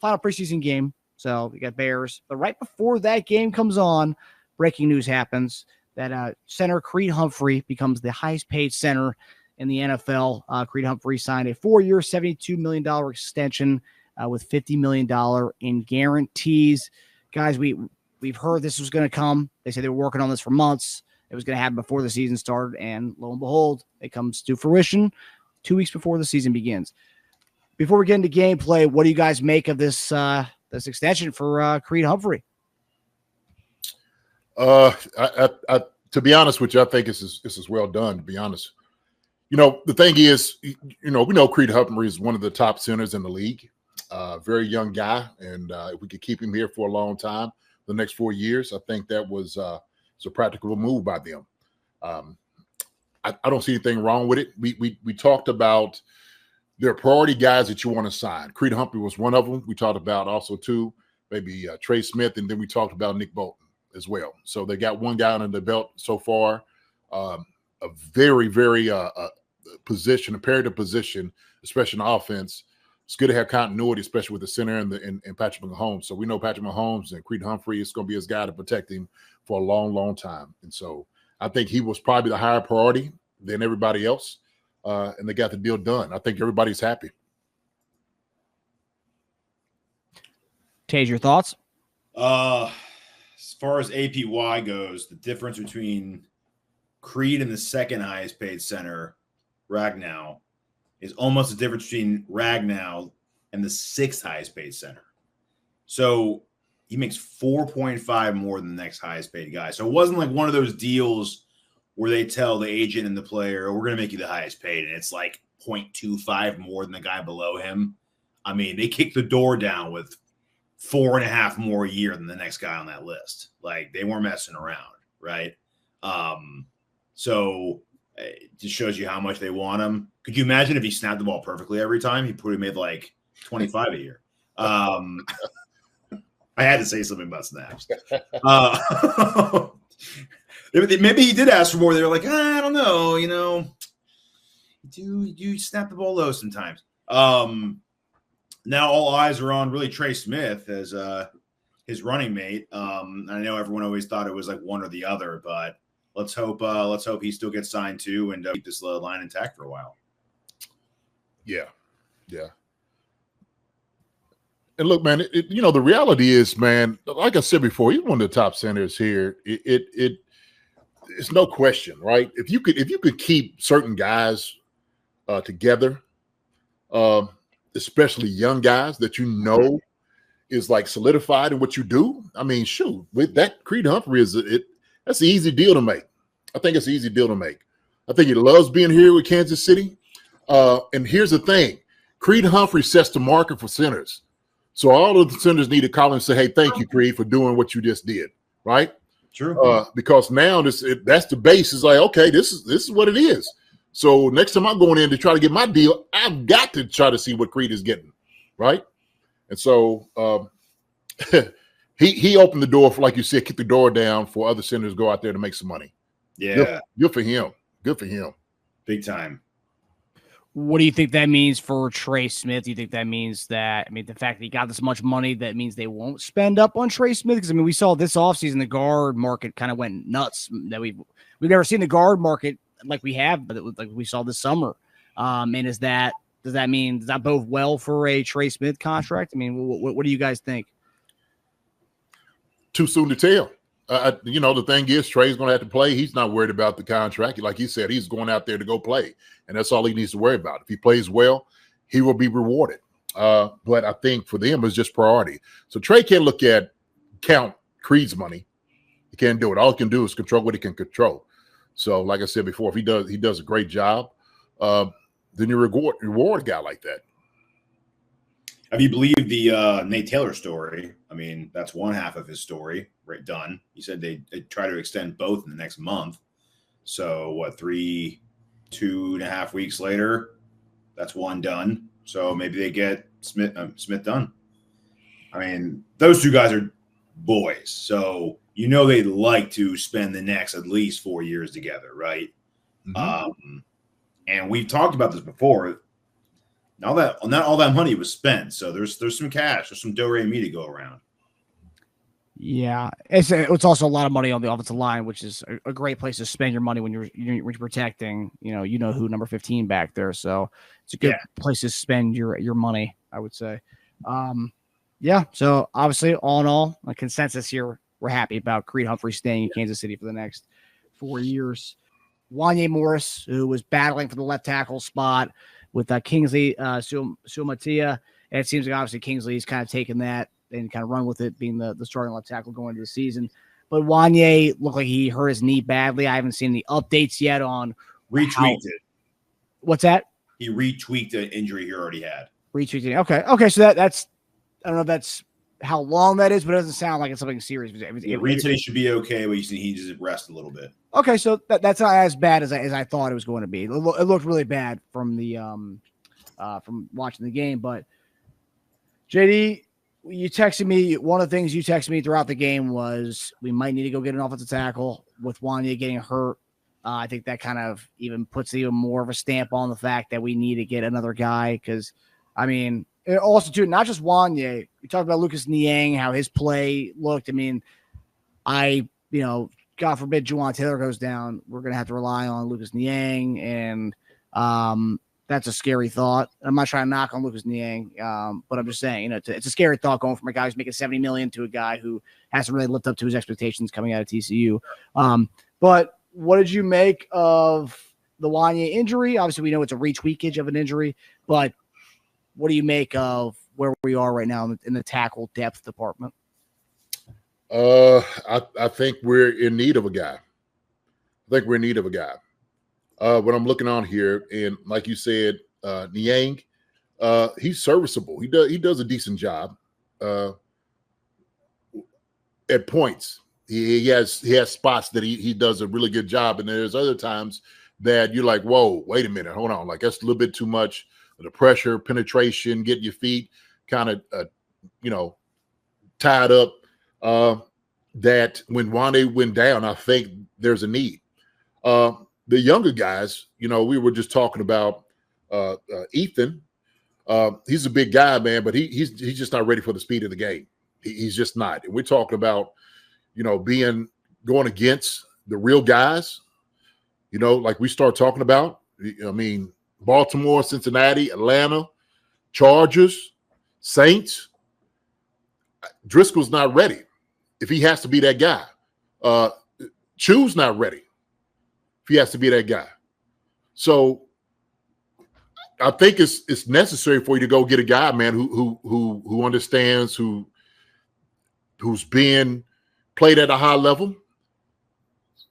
final preseason game. So we got Bears. But right before that game comes on, breaking news happens that center Creed Humphrey becomes the highest paid center in the NFL. Creed Humphrey signed a 4-year, $72 million extension with $50 million in guarantees. Guys, we've heard this was going to come. They said they were working on this for months. It was going to happen before the season started, and lo and behold, it comes to fruition 2 weeks before the season begins. Before we get into gameplay, what do you guys make of this this extension for Creed Humphrey? To be honest with you, I think this is well done, to be honest. The thing is, we know Creed Humphrey is one of the top centers in the league. Very young guy, and if we could keep him here for a long time, the next 4 years, I think that was a practical move by them. I don't see anything wrong with it. We talked about there are priority guys that you want to sign. Creed Humphrey was one of them. We talked about also too, maybe Trey Smith, and then we talked about Nick Bolton as well. So they got one guy under the belt so far, a very, very imperative position, especially in offense. It's good to have continuity, especially with the center and Patrick Mahomes. So we know Patrick Mahomes and Creed Humphrey is going to be his guy to protect him for a long, long time. And so I think he was probably the higher priority than everybody else, and they got the deal done. I think everybody's happy. Tej, your thoughts? As far as APY goes, the difference between Creed and the second highest paid center, Ragnow, is almost the difference between Ragnow and the sixth highest paid center. So he makes 4.5 more than the next highest paid guy. So it wasn't like one of those deals where they tell the agent and the player, oh, we're going to make you the highest paid, and it's like 0.25 more than the guy below him. I mean, they kicked the door down with 4.5 more a year than the next guy on that list. Like, they weren't messing around, right? So it just shows you how much they want him. Could you imagine if he snapped the ball perfectly every time? He probably made like 25 a year. I had to say something about snaps. Maybe he did ask for more. They were like, I don't know, you do snap the ball low sometimes. Now all eyes are on really Trey Smith as his running mate. I know everyone always thought it was like one or the other, but let's hope he still gets signed too and keep this line intact for a while. Yeah. And look, man, the reality is, man, like I said before, he's one of the top centers here. It's no question, right? If you could keep certain guys together, especially young guys that is like solidified in what you do. I mean, shoot, with that Creed Humphrey that's an easy deal to make. I think it's an easy deal to make. I think he loves being here with Kansas City. And here's the thing. Creed Humphrey sets the market for centers. So all of the centers need to call him and say, hey, thank you, Creed, for doing what you just did, right? True. Because now that's the base. Is like, okay, this is what it is. So next time I'm going in to try to get my deal, I've got to try to see what Creed is getting, right? And so he opened the door for, like you said, kick the door down for other centers to go out there to make some money. Yeah. Good for him. Good for him. Big time. What do you think that means for Trey Smith? Do you think that means that, the fact that he got this much money, that means they won't spend up on Trey Smith? Because, we saw this offseason, the guard market kind of went nuts. That we've never seen the guard market like we have, but like we saw this summer. And does that bode well for a Trey Smith contract? What do you guys think? Too soon to tell. The thing is, Trey's going to have to play. He's not worried about the contract. Like he said, he's going out there to go play, and that's all he needs to worry about. If he plays well, he will be rewarded. But I think for them, it's just priority. So Trey can't count Creed's money. He can't do it. All he can do is control what he can control. So, like I said before, if he does a great job, then you reward a guy like that. Have you believed the Nate Taylor story? That's one half of his story, right? Dunn. He said they try to extend both in the next month. So what, 2.5 weeks later, that's one done. So maybe they get Smith done. Those two guys are boys. So they'd like to spend the next at least 4 years together, right? Mm-hmm. And we've talked about this before. Not all that money was spent, so there's some cash, there's some do-re-mi to go around. Yeah, it's also a lot of money on the offensive line, which is a great place to spend your money when you're protecting, who number 15 back there. So it's a good place to spend your money, I would say. Yeah. So obviously, all in all, a consensus here, we're happy about Creed Humphrey staying in Kansas City for the next 4 years. Wanya Morris, who was battling for the left tackle spot with Kingsley Suamatia, and it seems like obviously Kingsley's kind of taken that and kind of run with it, being the starting left tackle going into the season. But Wanya looked like he hurt his knee badly. I haven't seen any updates yet on retweaked it. What's that? He retweaked the injury he already had. Retweaked it. Okay. So that's I don't know if that's how long that is, but it doesn't sound like it's something serious. Reed said he should be okay, but he just rest a little bit. Okay, so that's not as bad as I thought it was going to be. It looked really bad from the from watching the game. But JD, you texted me. One of the things you texted me throughout the game was we might need to go get an offensive tackle with Wanya getting hurt. I think that kind of even puts even more of a stamp on the fact that we need to get another guy because, I mean, also too not just Wanya. We talked about Lucas Niang, how his play looked. I mean, God forbid Juwan Taylor goes down, we're going to have to rely on Lucas Niang, and that's a scary thought. I'm not trying to knock on Lucas Niang, but I'm just saying, it's a scary thought going from a guy who's making $70 million to a guy who hasn't really lived up to his expectations coming out of TCU. But what did you make of the Wanya injury? Obviously, we know it's a retweakage of an injury, but what do you make of where we are right now in the tackle depth department? I think we're in need of a guy. When I'm looking on here, and like you said, Niang, he's serviceable. He does a decent job at points. He has spots that he does a really good job, and there's other times that you're like, whoa, wait a minute, hold on, like that's a little bit too much. The pressure, penetration, getting your feet kind of tied up. That when Wande went down, I think there's a need. The younger guys, we were just talking about Ethan. He's a big guy, man, but he's just not ready for the speed of the game. He's just not. And we're talking about, going against the real guys, like we start talking about. I mean, Baltimore, Cincinnati, Atlanta, Chargers, Saints. Driscoll's not ready. If he has to be that guy, Chu's not ready. If he has to be that guy, so I think it's necessary for you to go get a guy, man, who understands, who's being played at a high level.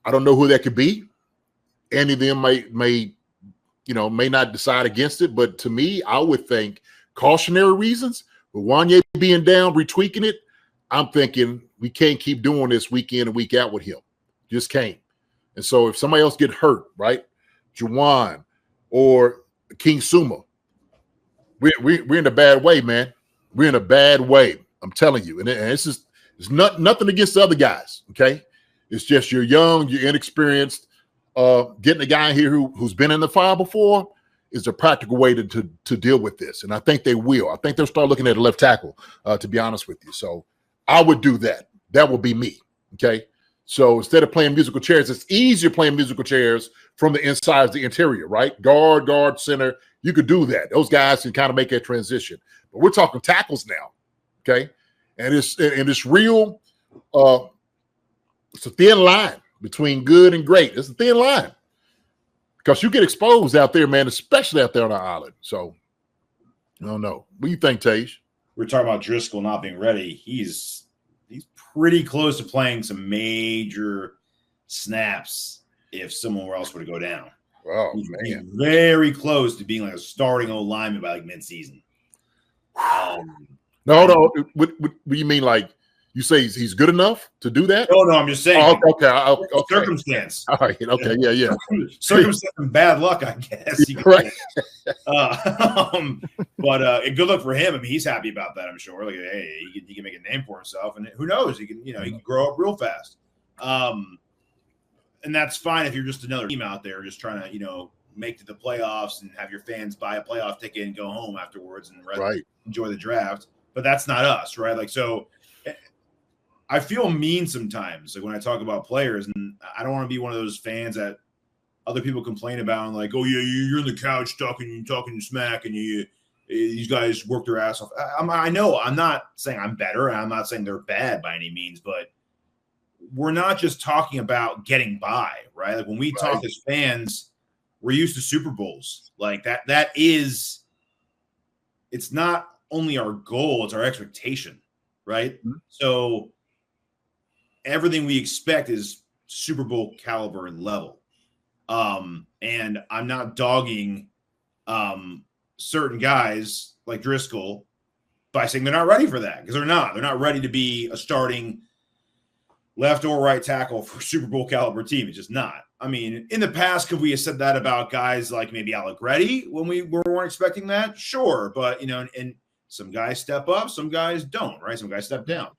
I don't know who that could be. Any of them may not decide against it, but to me, I would think cautionary reasons. With Wanya being down, retweaking it, I'm thinking we can't keep doing this week in and week out with him. Just can't. And so if somebody else get hurt, right, Juwan or King Suma, we're in a bad way, man. We're in a bad way. I'm telling you. And it's nothing against the other guys, okay? It's just you're young, you're inexperienced. Getting a guy here who's been in the fire before is a practical way to deal with this. And I think they will. I think they'll start looking at a left tackle, to be honest with you. So I would do that. That would be me, okay? So instead of playing musical chairs, it's easier playing musical chairs from the inside of the interior, right? Guard, center. You could do that. Those guys can kind of make that transition. But we're talking tackles now, okay? And it's real. It's a thin line between good and great. It's a thin line because you get exposed out there, man, especially out there on the island. So I don't know. What do you think, Tej? We're talking about Driscoll not being ready. He's pretty close to playing some major snaps if someone else were to go down. Oh, he's man. Very close to being like a starting old lineman by like mid-season. No, hold on. What do you mean? Like you say he's good enough to do that? No, I'm just saying. Oh, okay. Circumstance. All right. Okay. Yeah. Circumstance and bad luck, I guess. Right. But good luck for him. I mean, he's happy about that, I'm sure. Like, hey, he can make a name for himself, and who knows? He can grow up real fast. And that's fine if you're just another team out there just trying to make it to the playoffs and have your fans buy a playoff ticket and go home afterwards and enjoy the draft. But that's not us, right? Like, so I feel mean sometimes, like when I talk about players, and I don't want to be one of those fans that other people complain about and like, oh yeah, you're on the couch talking smack, and these guys work their ass off. I know I'm not saying I'm better, and I'm not saying they're bad by any means, but we're not just talking about getting by, right? Like when we talk as fans, we're used to Super Bowls. Like that is, it's not only our goal, it's our expectation, right? Mm-hmm. So everything we expect is Super Bowl caliber and level. And I'm not dogging certain guys like Driscoll by saying they're not ready for that, because they're not. They're not ready to be a starting left or right tackle for a Super Bowl caliber team. It's just not. I mean, in the past, could we have said that about guys like maybe Allegretti when we weren't expecting that? Sure. But, you know, and some guys step up, some guys don't, right? Some guys step down.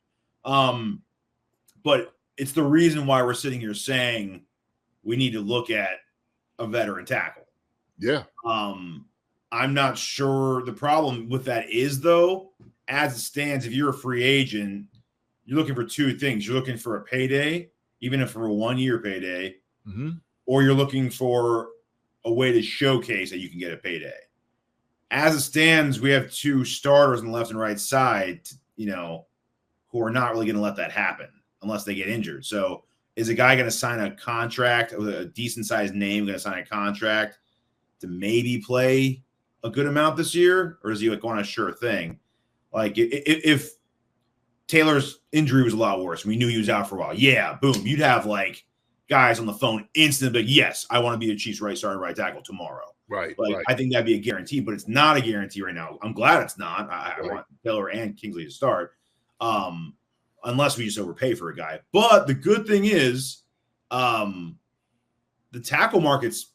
But it's the reason why we're sitting here saying we need to look at a veteran tackle. Yeah. I'm not sure the problem with that is, though, as it stands, if you're a free agent, you're looking for two things. You're looking for a payday, even if for a 1-year payday, or you're looking for a way to showcase that you can get a payday. As it stands, we have two starters on the left and right side, you know, who are not really going to let that happen unless they get injured. So is a guy going to sign a contract with a decent-sized name, going to sign a contract to maybe play a good amount this year? Or is he like on a sure thing? Like if Taylor's injury was a lot worse, we knew he was out for a while, yeah, boom, you'd have like guys on the phone instantly, but yes, I want to be a Chiefs starting right tackle tomorrow. Right. Like, right. I think that'd be a guarantee, but it's not a guarantee right now. I'm glad it's not. I want Taylor and Kingsley to start, unless we just overpay for a guy. But the good thing is, the tackle market's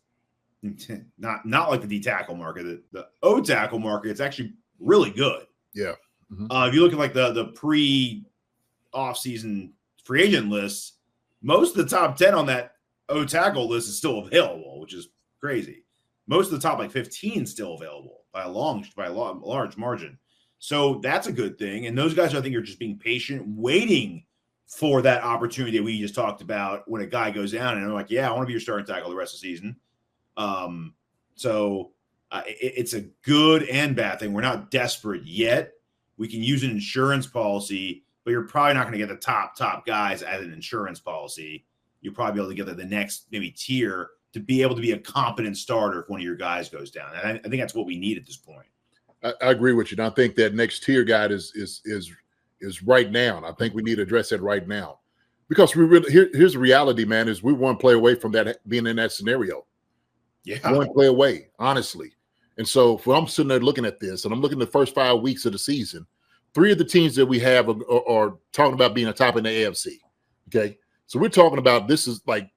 not like the D tackle market. The O tackle market, it's actually really good. Yeah. If you look at like the pre-off-season free agent lists, most of the top 10 on that O tackle list is still available, which is crazy. Most of the top like 15 still available by a large margin. So that's a good thing. And those guys, I think, are just being patient, waiting for that opportunity that we just talked about when a guy goes down and they're like, yeah, I want to be your starting tackle the rest of the season. It's a good and bad thing. We're not desperate yet. We can use an insurance policy, but you're probably not going to get the top guys as an insurance policy. You'll probably be able to get the next maybe tier to be able to be a competent starter if one of your guys goes down. And I think that's what we need at this point. I agree with you. And I think that next tier guy is right now. And I think we need to address that right now, because here's the reality, man, is we one play away from that being in that scenario. Yeah. One play away, honestly. And so if I'm sitting there looking at this and I'm looking at the first 5 weeks of the season, 3 of the teams that we have are talking about being a top in the AFC. Okay. So we're talking about this is like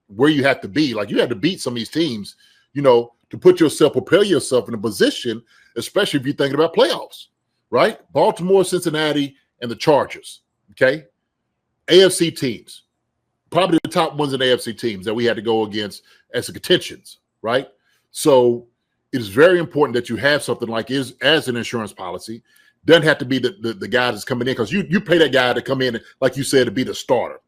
where you have to be. Like you have to beat some of these teams, you know, to prepare yourself in a position, especially if you're thinking about playoffs, right? Baltimore, Cincinnati, and the Chargers. Okay. AFC teams, probably the top ones in the AFC teams that we had to go against as the contentions, right? So it is very important that you have something like as an insurance policy. Doesn't have to be the guy that's coming in, because you pay that guy to come in, like you said, to be the starter.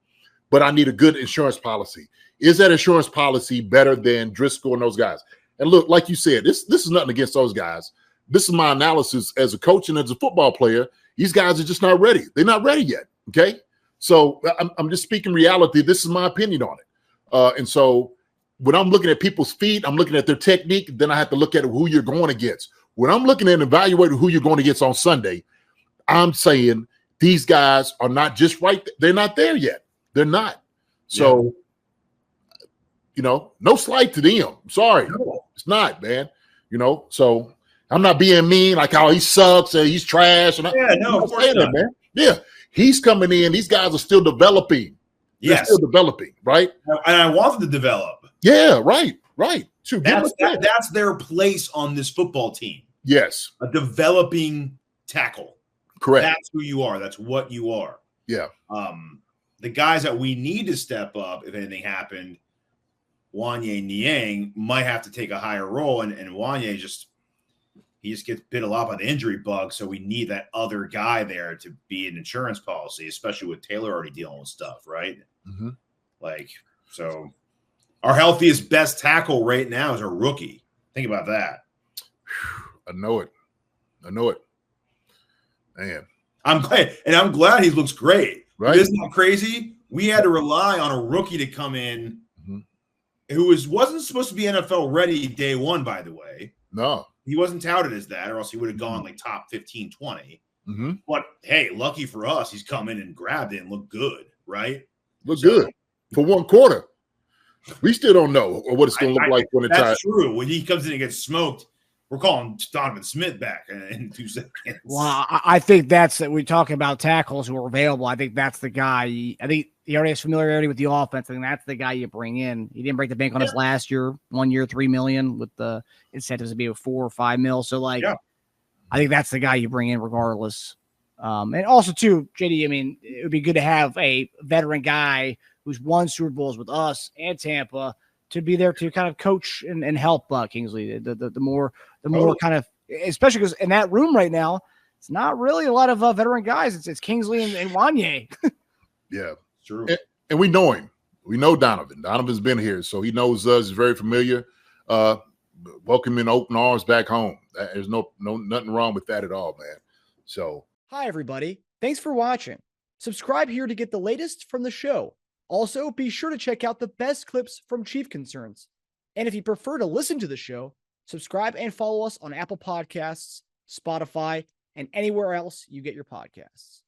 But I need a good insurance policy. Is that insurance policy better than Driscoll and those guys? And look, like you said, this is nothing against those guys. This is my analysis as a coach and as a football player. These guys are just not ready. They're not ready yet. Okay. So I'm just speaking reality. This is my opinion on it. And so when I'm looking at people's feet, I'm looking at their technique. Then I have to look at who you're going against. When I'm looking at and evaluating who you're going against on Sunday, I'm saying these guys are not just right. They're not there yet. They're not. So, you know, no slight to them. Sorry. No. It's not, man. You know, so I'm not being mean like, oh, he sucks or he's trash. And of course not. That, man. Yeah. He's coming in. These guys are still developing. Yes. They're still developing, right? And I want them to develop. Yeah, right. Shoot, that's their place on this football team. Yes. A developing tackle. Correct. That's who you are. That's what you are. Yeah. The guys that we need to step up, if anything happened, Wanye Niang might have to take a higher role, and Wanye just gets bit a lot by the injury bug, so we need that other guy there to be an insurance policy, especially with Taylor already dealing with stuff, right? Mm-hmm. Like, so our healthiest best tackle right now is a rookie. Think about that. I know it. Man. I'm glad he looks great. Right. Isn't that crazy? We had to rely on a rookie to come in who wasn't supposed to be NFL ready day one, by the way. No. He wasn't touted as that, or else he would have gone like top 15, 20. Mm-hmm. But hey, lucky for us, he's come in and grabbed it and looked good, right? Good for one quarter. We still don't know what it's going to look like when it's That's true. When he comes in and gets smoked, we're calling Donovan Smith back in 2 seconds. Well, I think that's that. We talk about tackles who are available. I think that's the guy. I think he already has familiarity with the offense. I think that's the guy you bring in. He didn't break the bank on us last year. 1 year, $3 million with the incentives to be a $4 or $5 million. So I think that's the guy you bring in regardless. And also too, JD, I mean, it would be good to have a veteran guy who's won Super Bowls with us and Tampa to be there to kind of coach and help Kingsley. The more kind of, especially because in that room right now, it's not really a lot of veteran guys. It's Kingsley and Wanye. Yeah, true. And we know him. We know Donovan. Donovan's been here, so he knows us. He's very familiar. Welcome in open arms back home. There's nothing wrong with that at all, man. So, hi everybody. Thanks for watching. Subscribe here to get the latest from the show. Also, be sure to check out the best clips from Chief Concerns. And if you prefer to listen to the show, subscribe and follow us on Apple Podcasts, Spotify, and anywhere else you get your podcasts.